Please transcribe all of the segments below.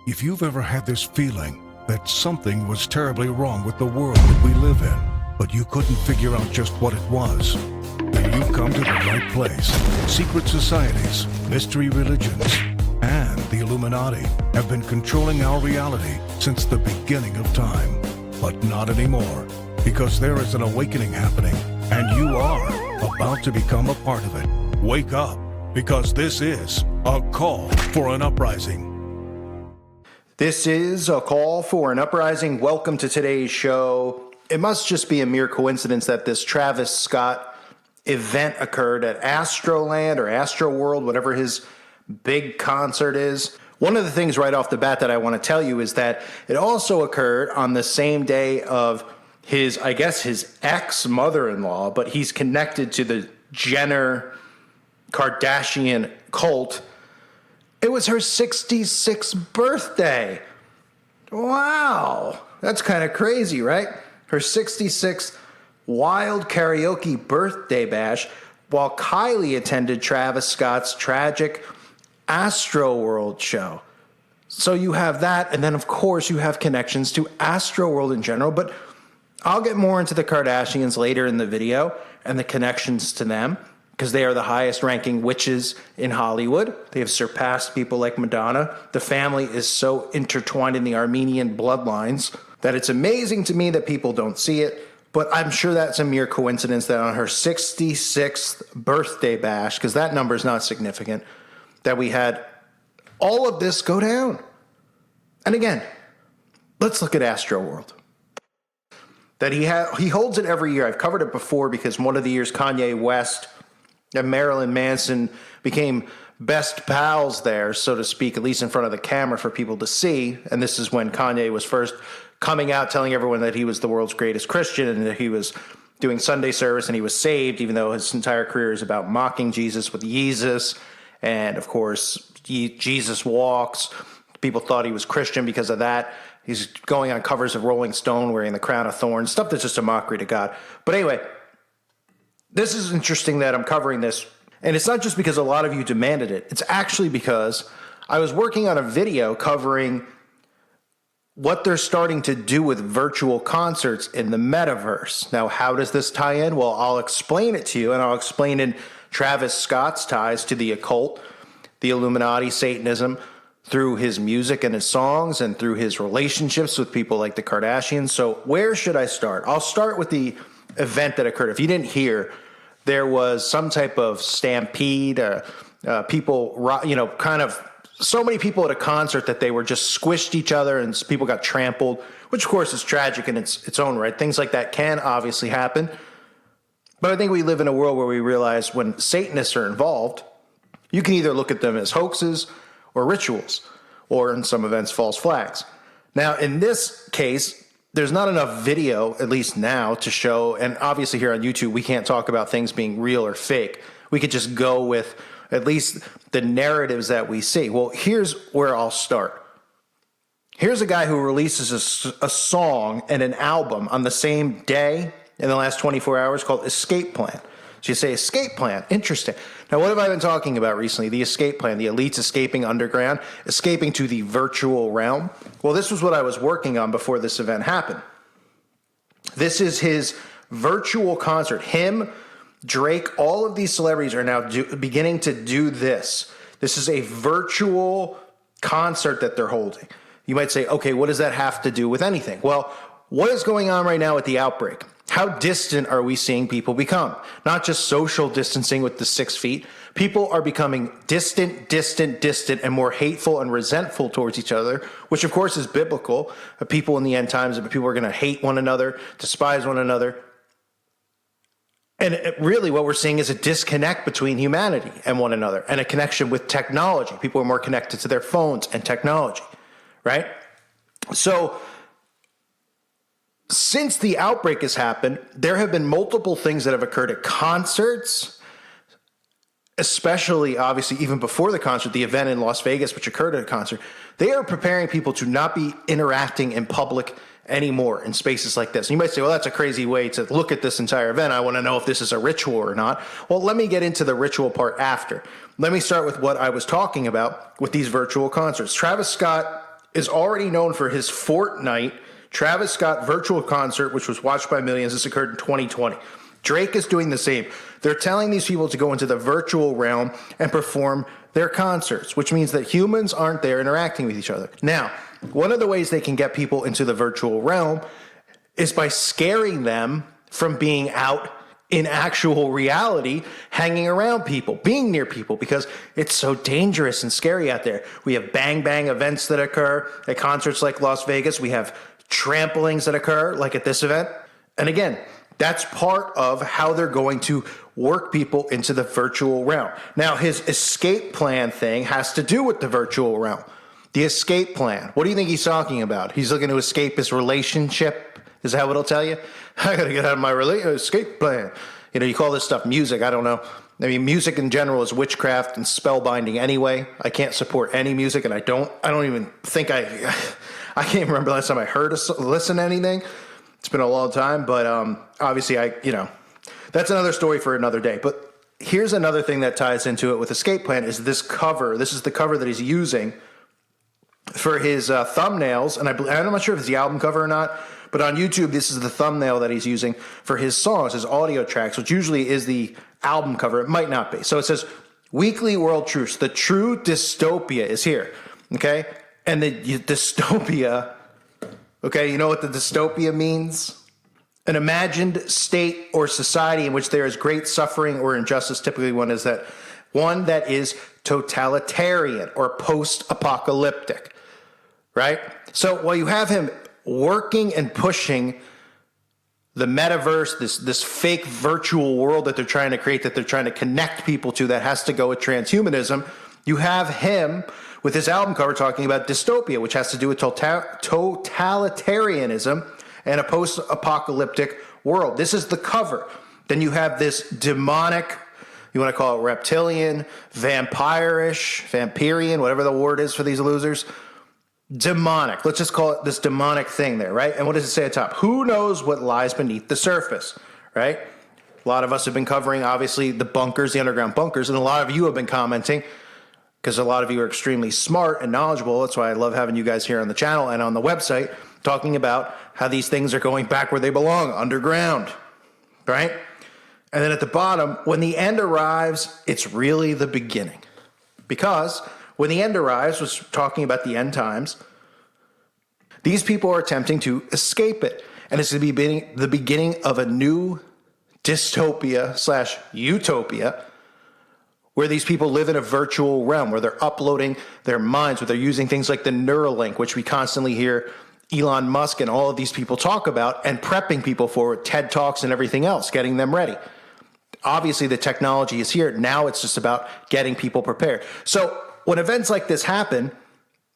If you've ever had this feeling that something was terribly wrong with the world that we live in, but you couldn't figure out just what it was, then you've come to the right place. Secret societies, mystery religions, and the Illuminati have been controlling our reality since the beginning of time. But not anymore, because there is an awakening happening, and you are about to become a part of it. Wake up, because this is a call for an uprising. This is a call for an uprising. Welcome to today's show. It must just be a mere coincidence that this Travis Scott event occurred at Astroland or Astroworld, whatever his big concert is. One of the things right off the bat that I want to tell you is that it also occurred on the same day of his ex-mother-in-law, but he's connected to the Jenner Kardashian cult. It was her 66th birthday. Wow. That's kind of crazy, right? Her 66th wild karaoke birthday bash while Kylie attended Travis Scott's tragic Astroworld show. So you have that, and then of course you have connections to Astroworld in general, but I'll get more into the Kardashians later in the video and the connections to them, because they are the highest ranking witches in Hollywood. They have surpassed people like Madonna. The family is so intertwined in the Armenian bloodlines that it's amazing to me that people don't see it. But I'm sure that's a mere coincidence that on her 66th birthday bash, because that number is not significant, that we had all of this go down. And again, let's look at Astroworld. That he holds it every year. I've covered it before because one of the years Kanye West and Marilyn Manson became best pals there, so to speak, at least in front of the camera for people to see. And this is when Kanye was first coming out telling everyone that he was the world's greatest Christian and that he was doing Sunday service and he was saved, even though his entire career is about mocking Jesus with Yeezus. And of course, Jesus walks. People thought he was Christian because of that. He's going on covers of Rolling Stone wearing the crown of thorns, stuff that's just a mockery to God. But anyway, this is interesting that I'm covering this. And it's not just because a lot of you demanded it. It's actually because I was working on a video covering what they're starting to do with virtual concerts in the metaverse. Now, how does this tie in? Well, I'll explain it to you, and I'll explain in Travis Scott's ties to the occult, the Illuminati, Satanism, through his music and his songs and through his relationships with people like the Kardashians. So where should I start? I'll start with the event that occurred. If you didn't hear, there was some type of stampede, people, kind of so many people at a concert that they were just squished each other and people got trampled, which of course is tragic in its own right. Things like that can obviously happen. But I think we live in a world where we realize when Satanists are involved, you can either look at them as hoaxes or rituals, or in some events, false flags. Now, in this case, there's not enough video, at least now, to show, and obviously here on YouTube, we can't talk about things being real or fake. We could just go with at least the narratives that we see. Well, here's where I'll start. Here's a guy who releases a song and an album on the same day in the last 24 hours called Escape Plan. So you say, escape plan, interesting. Now, what have I been talking about recently? The escape plan, the elites escaping underground, escaping to the virtual realm. Well, this was what I was working on before this event happened. This is his virtual concert. Him, Drake, all of these celebrities are now beginning to do this. This is a virtual concert that they're holding. You might say, okay, what does that have to do with anything? Well, what is going on right now with the outbreak? How distant are we seeing people become? Not just social distancing with the 6 feet. People are becoming distant, and more hateful and resentful towards each other, which of course is biblical. People in the end times, people are going to hate one another, despise one another. And really what we're seeing is a disconnect between humanity and one another, and a connection with technology. People are more connected to their phones and technology, right? So since the outbreak has happened, there have been multiple things that have occurred at concerts, especially, obviously, even before the concert, the event in Las Vegas, which occurred at a concert. They are preparing people to not be interacting in public anymore in spaces like this. And you might say, well, that's a crazy way to look at this entire event. I want to know if this is a ritual or not. Well, let me get into the ritual part after. Let me start with what I was talking about with these virtual concerts. Travis Scott is already known for his Fortnite Travis Scott virtual concert, which was watched by millions. This occurred in 2020. Drake is doing the same. They're telling these people to go into the virtual realm and perform their concerts, which means that humans aren't there interacting with each other. Now, one of the ways they can get people into the virtual realm is by scaring them from being out in actual reality, hanging around people, being near people, because it's so dangerous and scary out there. We have bang bang events that occur at concerts like Las Vegas. We have tramplings that occur like at this event. And again, that's part of how they're going to work people into the virtual realm. Now, his escape plan thing has to do with the virtual realm. The escape plan. What do you think he's talking about? He's looking to escape his relationship. Is that what it'll tell you? I got to get out of my escape plan. You know, you call this stuff music. I don't know. I mean, music in general is witchcraft and spellbinding anyway. I can't support any music, and I don't even think I can't even remember the last time I listen to anything. It's been a long time, but obviously that's another story for another day. But here's another thing that ties into it with escape plan is this cover. This is the cover that he's using for his thumbnails, and I'm not sure if it's the album cover or not, but on YouTube, this is the thumbnail that he's using for his songs, his audio tracks, which usually is the album cover. It might not be. So it says, Weekly World Truce, the true dystopia is here, okay? And the dystopia, okay, you know what the dystopia means? An imagined state or society in which there is great suffering or injustice. Typically one that is totalitarian or post-apocalyptic, right? So while you have him working and pushing the metaverse, this fake virtual world that they're trying to create, that they're trying to connect people to, that has to go with transhumanism, you have him with his album cover talking about dystopia, which has to do with totalitarianism and a post-apocalyptic world. This is the cover. Then you have this demonic, you want to call it reptilian, vampirian, whatever the word is for these losers. Demonic. Let's just call it this demonic thing there, right? And what does it say at top? Who knows what lies beneath the surface, right? A lot of us have been covering, obviously, the bunkers, the underground bunkers, and a lot of you have been commenting because a lot of you are extremely smart and knowledgeable. That's why I love having you guys here on the channel and on the website talking about how these things are going back where they belong, underground, right? And then at the bottom, when the end arrives, it's really the beginning. Because when the end arrives, was talking about the end times, these people are attempting to escape it. And it's going to be the beginning of a new dystopia / utopia where these people live in a virtual realm, where they're uploading their minds, where they're using things like the Neuralink, which we constantly hear Elon Musk and all of these people talk about, and prepping people for TED Talks and everything else, getting them ready. Obviously, the technology is here. Now it's just about getting people prepared. So when events like this happen,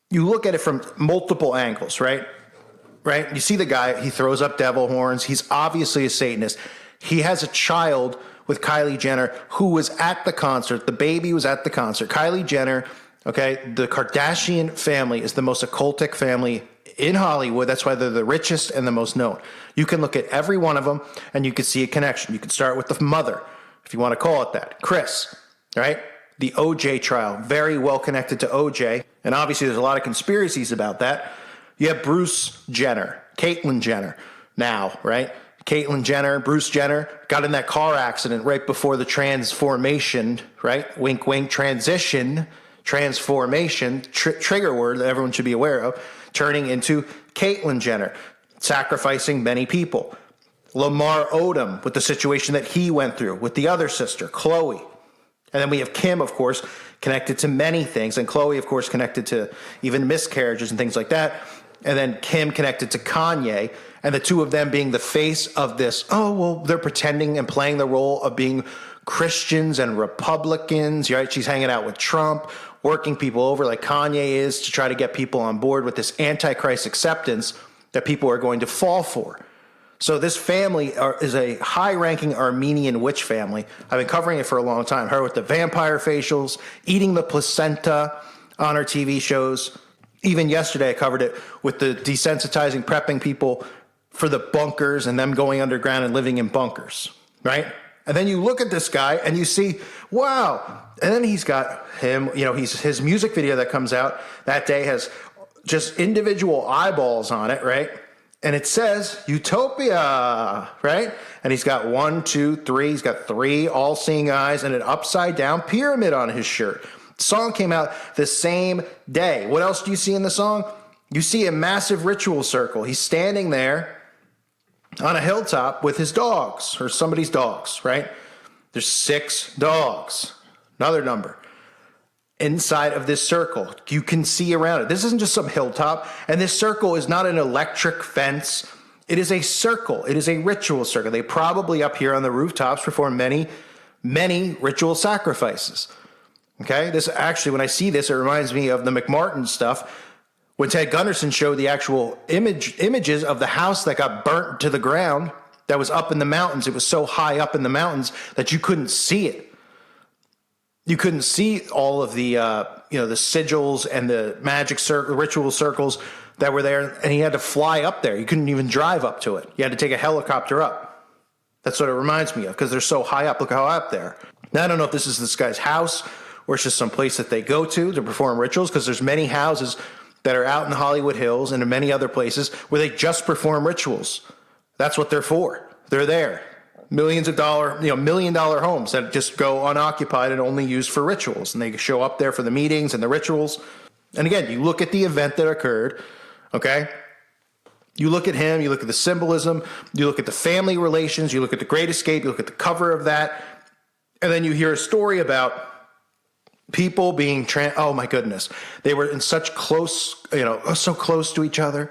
you look at it from multiple angles, right? Right? You see the guy, he throws up devil horns. He's obviously a Satanist. He has a child with Kylie Jenner who was at the concert. The baby was at the concert. Kylie Jenner, okay, the Kardashian family is the most occultic family in Hollywood. That's why they're the richest and the most known. You can look at every one of them and you can see a connection. You can start with the mother, if you want to call it that, Kris, right? The OJ trial, very well connected to OJ. And obviously there's a lot of conspiracies about that. You have Bruce Jenner, Caitlyn Jenner now, right? Caitlyn Jenner, Bruce Jenner got in that car accident right before the transformation, right? Wink, wink, transformation, trigger word that everyone should be aware of, turning into Caitlyn Jenner, sacrificing many people. Lamar Odom with the situation that he went through with the other sister, Khloe. And then we have Kim, of course, connected to many things. And Khloe, of course, connected to even miscarriages and things like that. And then Kim connected to Kanye. And the two of them being the face of this, oh, well, they're pretending and playing the role of being Christians and Republicans, right? She's hanging out with Trump, working people over like Kanye is to try to get people on board with this antichrist acceptance that people are going to fall for. So this family is a high-ranking Armenian witch family. I've been covering it for a long time. Her with the vampire facials, eating the placenta on her TV shows. Even yesterday I covered it with the desensitizing, prepping people for the bunkers and them going underground and living in bunkers, right? And then you look at this guy and you see, wow. And then he's got him, his music video that comes out that day has just individual eyeballs on it, right? And it says Utopia, right? And he's got 1, 2, 3. He's got 3 all-seeing eyes and an upside-down pyramid on his shirt. The song came out the same day. What else do you see in the song? You see a massive ritual circle. He's standing there on a hilltop with his dogs, or somebody's dogs, right? There's 6 dogs, another number. Inside of this circle, you can see around it. This isn't just some hilltop, and this circle is not an electric fence. It is a circle. It is a ritual circle. They probably up here on the rooftops perform many, many ritual sacrifices. Okay, this actually, when I see this, it reminds me of the McMartin stuff. When Ted Gunderson showed the actual images of the house that got burnt to the ground, that was up in the mountains. It was so high up in the mountains that you couldn't see it. You couldn't see all of the, the sigils and the ritual circles that were there, and he had to fly up there. You couldn't even drive up to it. You had to take a helicopter up. That's what it reminds me of, because they're so high up. Look how high up there. Now, I don't know if this is this guy's house or it's just some place that they go to perform rituals, because there's many houses that are out in the Hollywood Hills and in many other places where they just perform rituals. That's what they're for. They're there. Millions of $1 million homes that just go unoccupied and only used for rituals. And they show up there for the meetings and the rituals. And again, you look at the event that occurred, okay? You look at him, you look at the symbolism, you look at the family relations, you look at the Great Escape, you look at the cover of that, and then you hear a story about people being, oh my goodness, they were in such close, so close to each other.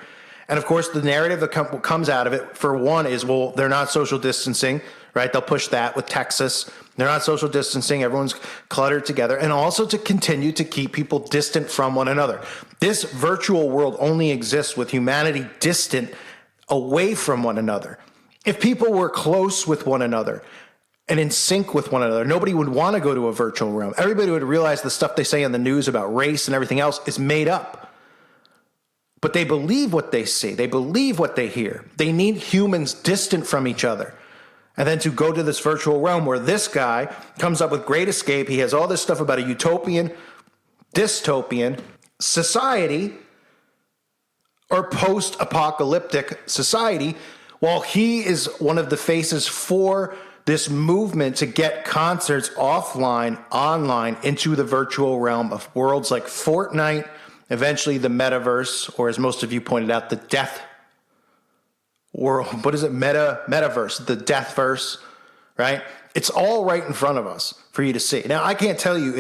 And of course, the narrative that comes out of it, for one, is, well, they're not social distancing, right? They'll push that with Texas. They're not social distancing. Everyone's cluttered together. And also to continue to keep people distant from one another. This virtual world only exists with humanity distant away from one another. If people were close with one another and in sync with one another, nobody would want to go to a virtual realm. Everybody would realize the stuff they say on the news about race and everything else is made up. But they believe what they see. They believe what they hear. They need humans distant from each other. And then to go to this virtual realm where this guy comes up with Great Escape. He has all this stuff about a utopian, dystopian society or post-apocalyptic society, while he is one of the faces for this movement to get concerts offline, online, into the virtual realm of worlds like Fortnite, eventually the metaverse, or as most of you pointed out, the death world. What is it? Metaverse, the deathverse, right? It's all right in front of us for you to see. Now, I can't tell you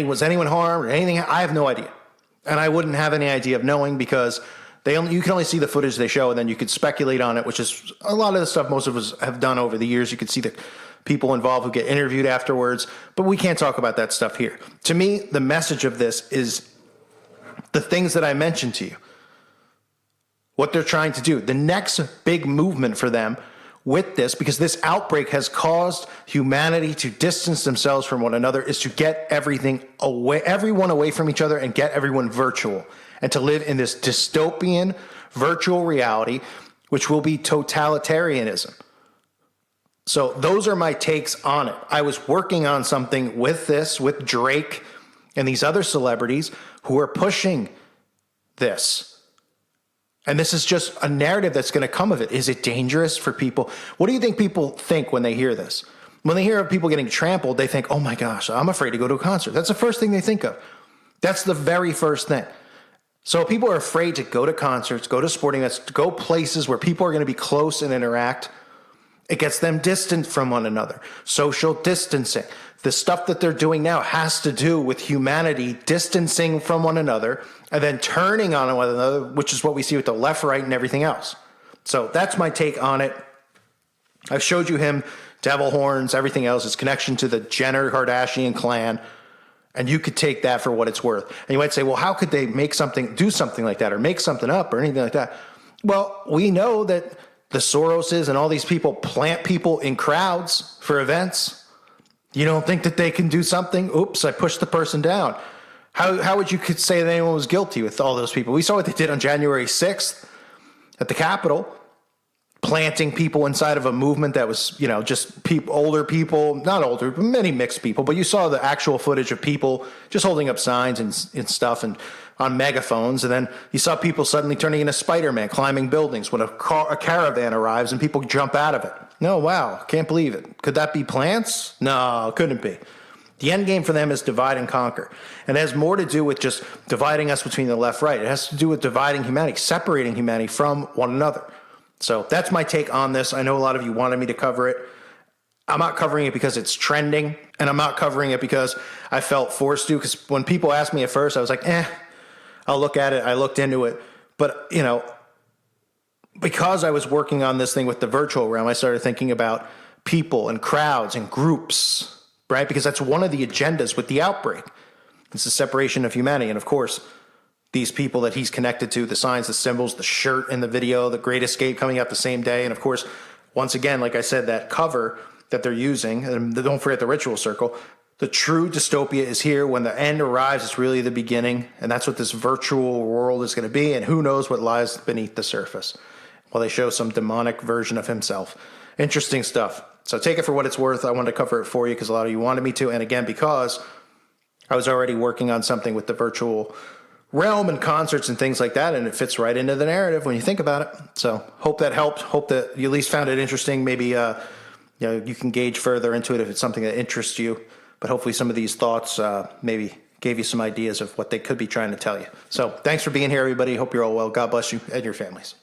was anyone harmed or anything. I have no idea. And I wouldn't have any idea of knowing, because you can only see the footage they show, and then you could speculate on it, which is a lot of the stuff most of us have done over the years. You could see the people involved who get interviewed afterwards, but we can't talk about that stuff here. To me, the message of this is the things that I mentioned to you, what they're trying to do. The next big movement for them with this, because this outbreak has caused humanity to distance themselves from one another, is to get everyone away from each other and get everyone virtual, and to live in this dystopian virtual reality, which will be totalitarianism. So those are my takes on it. I was working on something with Drake and these other celebrities who are pushing this. And this is just a narrative that's going to come of it. Is it dangerous for people? What do you think people think when they hear this? When they hear of people getting trampled, they think, oh my gosh, I'm afraid to go to a concert. That's the first thing they think of. That's the very first thing. So people are afraid to go to concerts, go to sporting events, go places where people are going to be close and interact. It gets them distant from one another. Social distancing. The stuff that they're doing now has to do with humanity distancing from one another and then turning on one another, which is what we see with the left, right, and everything else. So that's my take on it. I've showed you him, devil horns, everything else, his connection to the Jenner Kardashian clan, and you could take that for what it's worth. And you might say, well, how could they do something like that, or make something up or anything like that? Well, we know that the Soroses and all these people plant people in crowds for events. You don't think that they can do something? Oops, I pushed the person down. How would you could say that anyone was guilty with all those people? We saw what they did on January 6th at the Capitol, planting people inside of a movement that was, just older people, not older, but many mixed people. But you saw the actual footage of people just holding up signs and stuff and on megaphones. And then you saw people suddenly turning into Spider-Man, climbing buildings when a caravan arrives and people jump out of it. No, wow, can't believe it. Could that be plants? No, couldn't be. The end game for them is divide and conquer. And it has more to do with just dividing us between the left, right. It has to do with dividing humanity, separating humanity from one another. So that's my take on this. I know a lot of you wanted me to cover it. I'm not covering it because it's trending, and I'm not covering it because I felt forced to, because when people asked me at first, I was like, I'll look at it. I looked into it. But, because I was working on this thing with the virtual realm, I started thinking about people and crowds and groups, right? Because that's one of the agendas with the outbreak. It's the separation of humanity. And of course, these people that he's connected to, the signs, the symbols, the shirt in the video, the Great Escape coming out the same day. And of course, once again, like I said, that cover that they're using, and don't forget the ritual circle, the true dystopia is here. When the end arrives, it's really the beginning. And that's what this virtual world is going to be. And who knows what lies beneath the surface. Well, they show some demonic version of himself. Interesting stuff. So take it for what it's worth. I wanted to cover it for you because a lot of you wanted me to. And again, because I was already working on something with the virtual realm and concerts and things like that, and it fits right into the narrative when you think about it. So hope that helped. Hope that you at least found it interesting. Maybe you can gauge further into it if it's something that interests you. But hopefully some of these thoughts maybe gave you some ideas of what they could be trying to tell you. So thanks for being here, everybody. Hope you're all well. God bless you and your families.